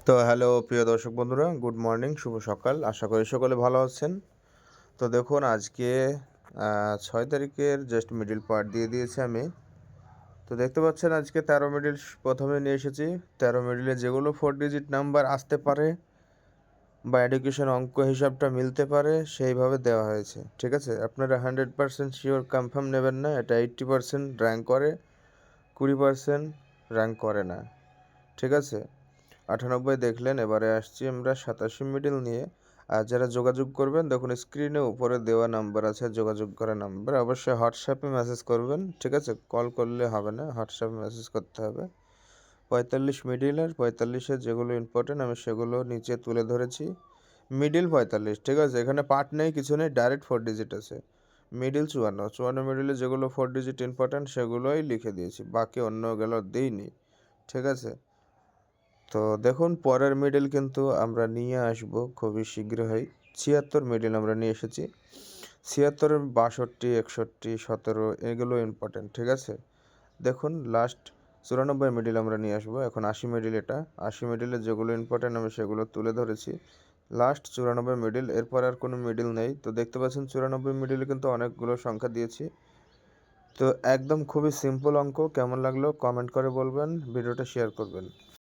তো হ্যালো প্রিয় দর্শক বন্ধুরা, গুড মর্নিং, শুভ সকাল। আশা করি সকলে ভালো আছেন। তো দেখুন আজকে ৬ তারিখের জাস্ট মিডল পার্ট দিয়ে দিয়েছি আমি। তো দেখতে পাচ্ছেন আজকে ১৩ মিডল প্রথমে নিয়ে এসেছি। ১৩ মিডলে যেগুলো 4 ডিজিট নাম্বার আসতে পারে বা এডুকেশন অঙ্ক হিসাবটা মিলতে পারে সেইভাবে দেওয়া হয়েছে। ঠিক আছে? আপনারা 100% শিওর কনফার্ম নেবেন না। এটা 80% র্যাঙ্ক করে, 20% র্যাঙ্ক করে না। ঠিক আছে? ৯৮ দেখলেন, এবারে আসছি আমরা ৮৭ মিডল নিয়ে। আর যারা যোগাযোগ করবেন দেখুন স্ক্রিনে উপরে দেওয়া নাম্বার আছে যোগাযোগ করার নাম্বার। অবশ্যই হোয়াটসঅ্যাপে মেসেজ করবেন। ঠিক আছে? কল করলে হবে না, হোয়াটসঅ্যাপে মেসেজ করতে হবে। ৪৫ মিডল আর ৪৫-এর যেগুলো ইম্পর্টেন্ট আমি সেগুলো নিচে তুলে ধরেছি। মিডল ৪৫, ঠিক আছে? এখানে পার্ট নেই, কিছু নেই, ডাইরেক্ট 4 ডিজিট আছে। মিডল ৫৪, ৫৪ মিডলে যেগুলো 4 ডিজিট ইম্পর্টেন্ট সেগুলোই লিখে দিয়েছি, বাকি অন্যগুলো দিইনি। ঠিক আছে? তো দেখুন পরের মিডল কিন্তু আমরা নিয়ে আসব খুবই শীঘ্রই। ৭৬ মিডল আমরা নিয়ে এসেছি। ৭৬-এর ৬২, ৬১, ১৭ এগুলো ইম্পর্টেন্ট। ঠিক আছে? দেখুন লাস্ট ৯৪ মিডল আমরা নিয়ে আসবো। এখন ৮০ মিডল এটা। ৮০ মিডলে যেগুলো ইম্পর্টেন্ট আমি সেগুলো তুলে ধরেছি। লাস্ট ৯৪ মিডল, এরপর আর কোনো মিডল নেই। তো দেখতে পাচ্ছেন ৯৪ মিডলে কিন্তু অনেকগুলো সংখ্যা দিয়েছি। তো একদম খুবই সিম্পল অঙ্ক। কেমন লাগলো কমেন্ট করে বলবেন, ভিডিওটা শেয়ার করবেন।